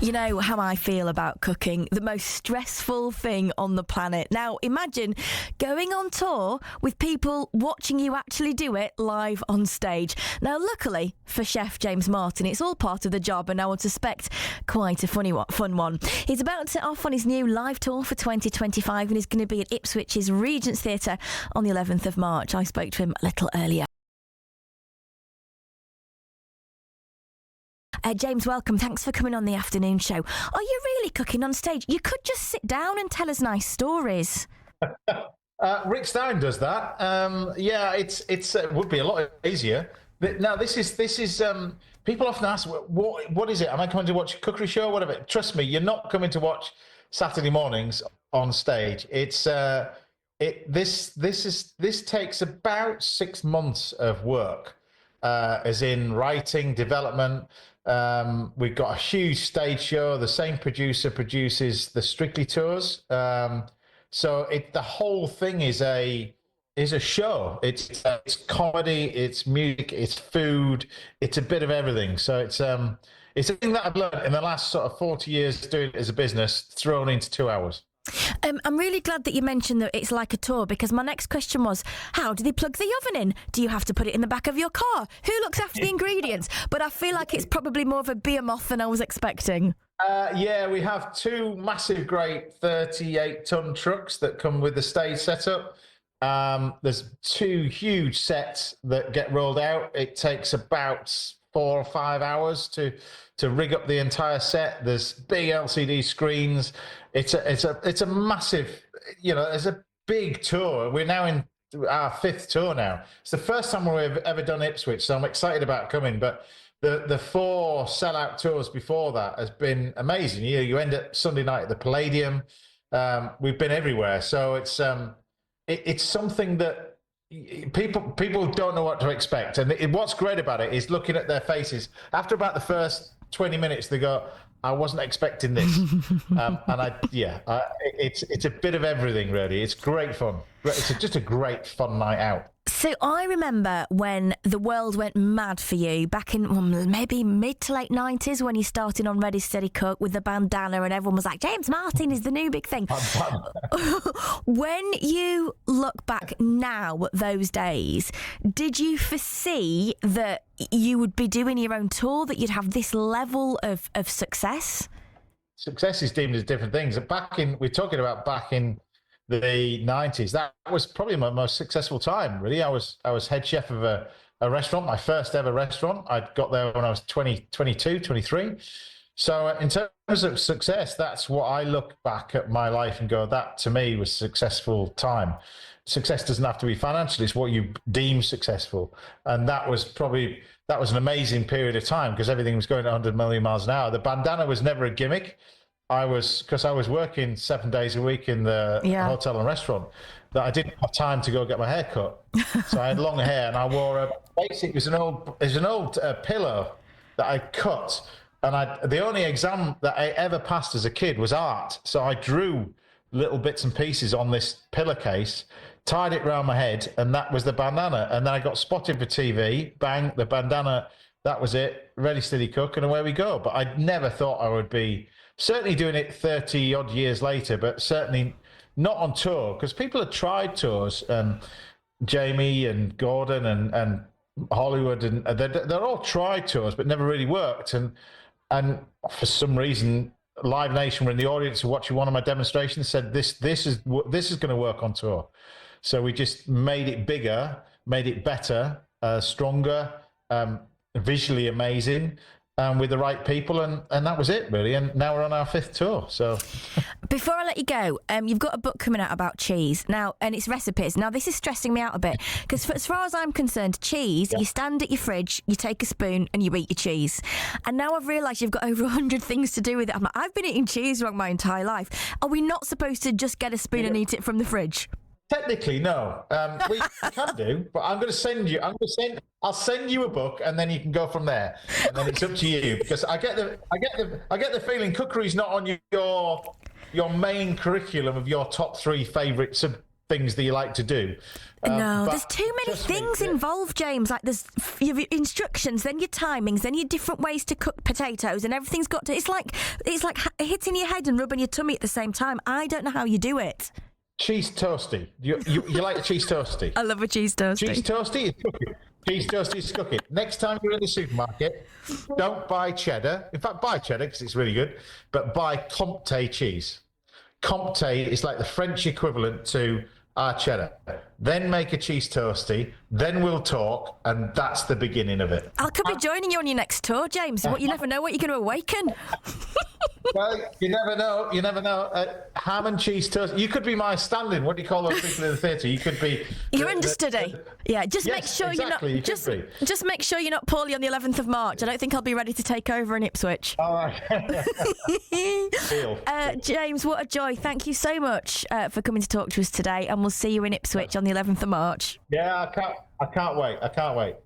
You know how I feel about cooking, the most stressful thing on the planet. Now, imagine going on tour with people watching you actually do it live on stage. Now, luckily for Chef James Martin, it's all part of the job, and I would suspect quite a fun one. He's about to set off on his new live tour for 2025, and he's going to be at Ipswich's Regent Theatre on the 11th of March. I spoke to him a little earlier. James, welcome. Thanks for coming on the afternoon show. Are you really cooking on stage? You could just sit down and tell us nice stories. Rick Stein does that. It would be a lot easier. Now, this is. People often ask, "What is it? Am I coming to watch a cookery show? Whatever." Trust me, you're not coming to watch Saturday mornings on stage. It's this takes about 6 months of work, as in writing, development. We've got a huge stage show. The same producer produces the Strictly tours. So the whole thing is a show. It's comedy, it's music, it's food, it's a bit of everything. So it's a thing that I've learned in the last sort of 40 years doing it as a business, thrown into 2 hours. I'm really glad that you mentioned that it's like a tour, because my next question was, how do they plug the oven in? Do you have to put it in the back of your car? Who looks after the ingredients? But I feel like it's probably more of a behemoth than I was expecting. We have two massive, great 38-ton trucks that come with the stage setup. There's two huge sets that get rolled out. It takes about 4 or 5 hours to rig up the entire set. There's big LCD screens. It's a massive, it's a big tour. We're now in our 5th tour now. It's the first time we've ever done Ipswich, so I'm excited about coming. But the 4 sellout tours before that has been amazing. You end up Sunday night at the Palladium. We've been everywhere, so it's something that people don't know what to expect. And what's great about it is looking at their faces. After about the first 20 minutes, they go, I wasn't expecting this. It's a bit of everything, really. It's great fun. It's just a great fun night out. So I remember when the world went mad for you back in maybe mid to late 90s, when you started on Ready Steady Cook with the bandana, and everyone was like, James Martin is the new big thing. When you look back now at those days, did you foresee that you would be doing your own tour, that you'd have this level of success? Success is deemed as different things. We're talking about back in the 90s. That was probably my most successful time, really. I was head chef of a restaurant, my first ever restaurant. I got there when I was 22, 23. So in terms of success, that's what I look back at my life and go, that to me was successful time. Success doesn't have to be financial. It's what you deem successful. And that was an amazing period of time, because everything was going at 100 million miles an hour. The bandana was never a gimmick. Because I was working 7 days a week in the hotel and restaurant, that I didn't have time to go get my hair cut. So I had long hair, and I wore it was an old pillow that I cut. And the only exam that I ever passed as a kid was art. So I drew little bits and pieces on this pillowcase, tied it around my head, and that was the bandana. And then I got spotted for TV, bang, the bandana, that was it, Ready Steady Cook, and away we go. But I never thought I would be certainly doing it 30 odd years later, but certainly not on tour, because people have tried tours, Jamie and Gordon and Hollywood, and they're all tried tours, but never really worked. And for some reason, Live Nation were in the audience who watching one of my demonstrations, said this is going to work on tour. So we just made it bigger, made it better, stronger, visually amazing, with the right people, and that was it, really. And now we're on our 5th tour. So, before I let you go, you've got a book coming out about cheese now, and it's recipes. Now, this is stressing me out a bit, because as far as I'm concerned, cheese, you stand at your fridge, you take a spoon, and you eat your cheese. And now I've realised you've got over 100 things to do with it. I've been eating cheese wrong my entire life. Are we not supposed to just get a spoon and eat it from the fridge? Technically, no. We can do, but I'll send you a book, and then you can go from there. And then it's up to you, because I get the feeling cookery's not on your main curriculum of your top 3 favourites of things that you like to do. No, but there's too many trust me, things involved, James. Like there's your instructions, then your timings, then your different ways to cook potatoes, and everything's got to. It's like hitting your head and rubbing your tummy at the same time. I don't know how you do it. Cheese toasty. You like a cheese toasty? I love a cheese toasty. Cheese toasty is cooking. Cheese toasty is cooking. Next time you're in the supermarket, don't buy cheddar. In fact, buy cheddar because it's really good, but buy Comté cheese. Comté is like the French equivalent to our cheddar. Then make a cheese toasty, then we'll talk, and that's the beginning of it. I could be joining you on your next tour, James. You never know what you're going to awaken. Well, you never know. You never know. Ham and cheese toast. You could be my stand-in. What do you call those people in the theatre? You could be your understudy. Yeah, just make sure exactly, you're not. Just make sure you're not poorly on the 11th of March. I don't think I'll be ready to take over in Ipswich. All right. James, what a joy! Thank you so much for coming to talk to us today, and we'll see you in Ipswich on the 11th of March. Yeah, I can't wait. I can't wait.